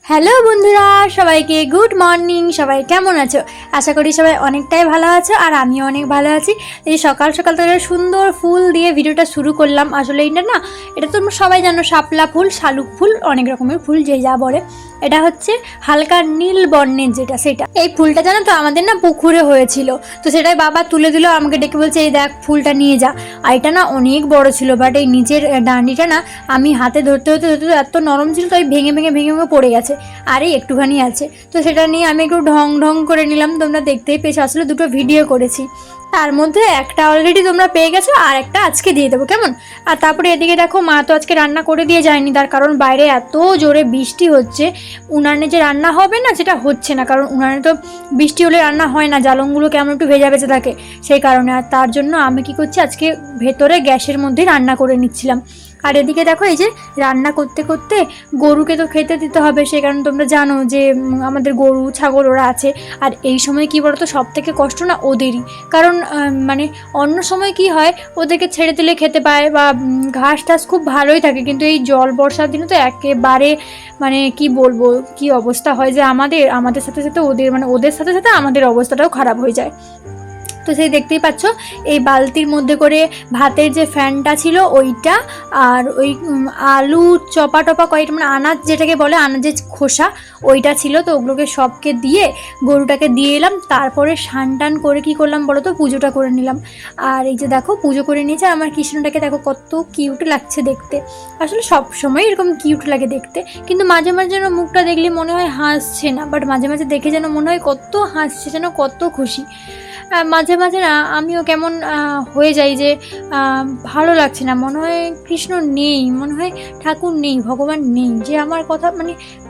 Hello বন্ধুরা, সবাইকে good morning. সবাই কেমন আছো? আশা করি সবাই অনেকটাই ভালো আছো, আর আমিও অনেক ভালো আছি। এই সকাল সকাল থেকে সুন্দর ফুল দিয়ে ভিডিওটা শুরু করলাম। আসলে এটা তোমরা সবাই জানো, শাপলা ফুল, শালুক ফুল, অনেক রকমের ফুল যে যা বলে। এটা হচ্ছে হালকা নীল বর্ণের সেটা। এই ফুলটা জানো তো আমাদের পুকুরে হয়েছিল, তো সেটাই বাবা তুলে দিল, আমাকে ডেকে বলছে এই দেখ ফুলটা নিয়ে যা। আর এটা অনেক বড় ছিল, বাট এই নিচের ডান্ডিটা আমি হাতে ধরতে ধরতে ধরতে এত নরম ছিল, তো ভেঙে ভেঙে ভেঙে ভেঙে পড়ে গেছে, আর এই একটুখানি আছে। তো সেটা নিয়ে আমি একটু ঢং ঢং করে নিলাম, তোমরা দেখতেই পেয়েছো। আসলে দুটো ভিডিও করেছি, তার মধ্যে একটা অলরেডি তোমরা পেয়ে গেছো, আর একটা আজকে দিয়ে দেবো, কেমন? আর তারপরে এদিকে দেখো, মা তো আজকে রান্না করে দিয়ে যায়নি, তার কারণ বাইরে এত জোরে বৃষ্টি হচ্ছে। উনানে যে রান্না হবে না, সেটা হচ্ছে না, কারণ উনানে তো বৃষ্টি হলে রান্না হয় না, জ্বালনগুলো কেমন একটু ভেজা ভেজে থাকে, সেই কারণে। আর তার জন্য আমি কি করছি, আজকে ভেতরে গ্যাসের মধ্যেই রান্না করে নিচ্ছিলাম। আর এদিকে দেখো, এই যে রান্না করতে করতে গরুকে তো খেতে দিতে হবে, সেই কারণে তোমরা জানো যে আমাদের গরু ছাগল ওরা আছে। আর এই সময় কি বলতো, সব থেকে কষ্ট ওদেরই, কারণ মানে অন্য সময় কি হয়, ওদেরকে ছেড়ে দিলে খেতে পায় বা ঘাস টাস খুব ভালোই থাকে, কিন্তু এই জল বর্ষার দিনে তো একেবারে কি বলবো, কি অবস্থা হয় যে আমাদের সাথে সাথে ওদের সাথে সাথে আমাদের অবস্থাটাও খারাপ হয়ে যায়। তো সেই দেখতেই পাচ্ছ, এই বালতির মধ্যে করে ভাতের যে ফ্যানটা ছিল ওইটা, আর ওই আলু চপা টপা কয়েকটা আনাজ যেটাকে বলে, আনাজের খোসা, ওইটা ছিল। তো ওগুলোকে সবকে দিয়ে গরুটাকে দিয়ে এলাম। তারপরে স্নান টান করে কি করলাম বলো তো, পুজোটা করে নিলাম। আর এই যে দেখো, পুজো করে নিয়েছে আমার কৃষ্ণটাকে, দেখো কত কিউট লাগছে দেখতে। আসলে সব সময় এরকম কিউট লাগে দেখতে, কিন্তু মাঝে মাঝে যেন মুখটা দেখলে মনে হয় হাসছে না, বাট মাঝে মাঝে দেখে যেন মনে হয় কত হাসছে, যেন কত খুশি। মাঝে মাঝে আমিও কেমন হয়ে যাই যে ভালো লাগছে না, মনে হয় কৃষ্ণ নেই, মনে হয় ঠাকুর নেই, ভগবান নেই, যে আমার কথা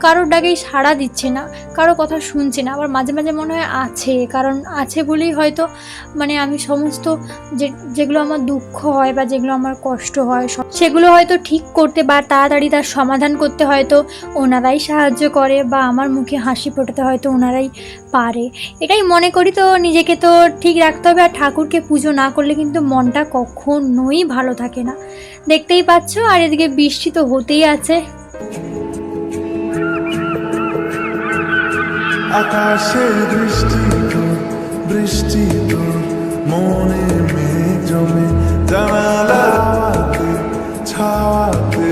কারোর ডাকেই সাড়া দিচ্ছে না, কারো কথা শুনছে না। আবার মাঝে মাঝে মনে হয় আছে, কারণ আছে বলেই হয়তো আমি সমস্ত যেগুলো আমার দুঃখ হয় বা যেগুলো আমার কষ্ট হয়, সেগুলো হয়তো ঠিক করতে বা তাড়াতাড়ি তার সমাধান করতে হয়তো ওনারাই সাহায্য করে, বা আমার মুখে হাসি ফোটাতে হয়তো ওনারাই পারে, এটাই মনে করি। তো নিজেকে তো ঠিক রাখতে হবে, আর ঠাকুরকে পুজো না করলে কিন্তু মনটা কখনোই ভালো থাকে না, দেখতেই পাচ্ছ। আর এদিকে বৃষ্টি তো হতেই আছে। আকাশে বৃষ্টি তো মনে মেঘ জমে, জানালাতে ছাওয়াতে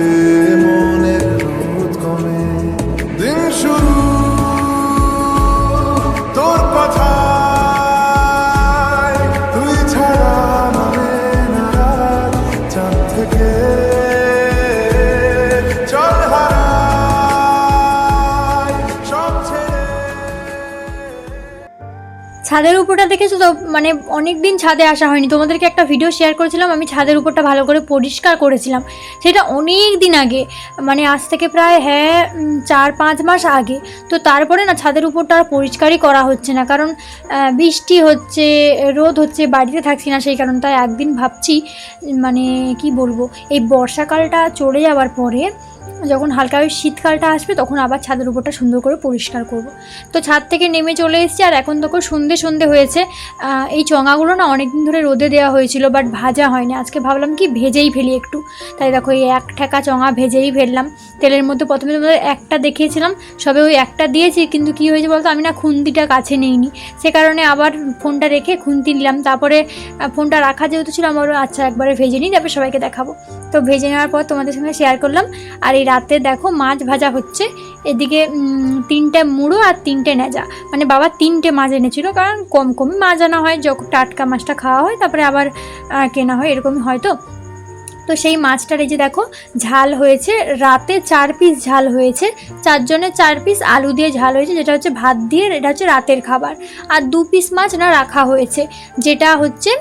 মনের রোদ কমে। দিন শুরু তোর কথা, তুই ছাড়া মানে না, চাঁদ থেকে চল হারাই সব ছেড়ে। ছাদের উপরটা দেখেছো তো, অনেক দিন ছাদে আসা হয়নি। তোমাদেরকে একটা ভিডিও শেয়ার করেছিলাম, আমি ছাদের উপরটা ভালো করে পরিষ্কার করেছিলাম, সেটা অনেক দিন আগে, আজ থেকে প্রায় 4-5 মাস আগে। তো তারপরে ছাদের উপরটা আর পরিষ্কারই করা হচ্ছে না, কারণ বৃষ্টি হচ্ছে, রোদ হচ্ছে, বাড়িতে থাকছি না, সেই কারণ। তাই একদিন ভাবছি, কি বলবো, এই বর্ষাকালটা চলে যাওয়ার পরে যখন হালকা ওই শীতকালটা আসবে, তখন আবার ছাদের উপরটা সুন্দর করে পরিষ্কার করব। তো ছাদ থেকে নেমে চলে এসেছি, আর এখন তখন সন্ধে হয়েছে। এই চঙাগুলো অনেক দিন ধরে রোদে দেওয়া হয়েছিল, বাট ভাজা হয়নি। আজকে ভাবলাম কি ভেজেই ফেলি একটু, তাই দেখো এই এক ঠেকা চঙা ভেজেই ফেললাম তেলের মধ্যে। প্রথমে তোমাদের একটা দেখিয়েছিলাম, সবে ওই একটা দিয়েছি, কিন্তু কি হয়েছে বলতো, আমি খুন্তিটা কাছে নিইনি, সে কারণে আবার ফোনটা রেখে খুন্তি নিলাম। তারপরে ফোনটা রাখা যেহেতু ছিল, আমার আচ্ছা একবারে ভেজে নিই, তারপরে সবাইকে দেখাবো। তো ভেজে নেওয়ার পর তোমাদের সঙ্গে শেয়ার করলাম। আর এই রাতে দেখো মাছ ভাজা হচ্ছে, এদিকে 3টে মুড়ো আর 3টে নেজা, বাবা 3টে মাছ এনেছিল, কারণ কম মাছ আনা হয়, যখন টাটকা মাছটা খাওয়া হয় তারপরে আবার কেনা হয়, এরকমই হয়। তো সেই মাছটার এই যে দেখো ঝাল হয়েছে, রাতে 4 পিস ঝাল হয়েছে, 4 জনের 4 পিস আলু দিয়ে ঝাল হয়েছে, যেটা হচ্ছে ভাত দিয়ে, এটা হচ্ছে রাতের খাবার। আর 2 পিস মাছ রাখা হয়েছে, যেটা হচ্ছে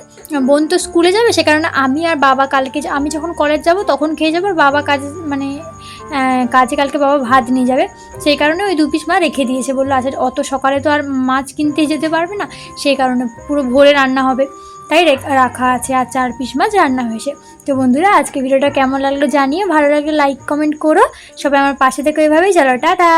বোন তো স্কুলে যাবে, সে কারণে আমি আর বাবা কালকে, আমি যখন কলেজ যাব তখন খেয়ে যাবো, আর বাবা কাজে কাজে কালকে বাবা ভাত নিয়ে যাবে, সেই কারণে ওই 2 পিস মাছ রেখে দিয়েছে। বললো আচ্ছা অত সকালে তো আর মাছ কিনতে যেতে পারবে না, সেই কারণে পুরো ভোরে রান্না হবে, তাই রাখা আছে। আর 4 পিস মাছ রান্না হয়েছে। তো বন্ধুরা, আজকে ভিডিওটা কেমন লাগলো জানিয়ে, ভালো লাগলে লাইক কমেন্ট করো, সবাই আমার পাশে থেকে এভাবেই। চলো টাটা।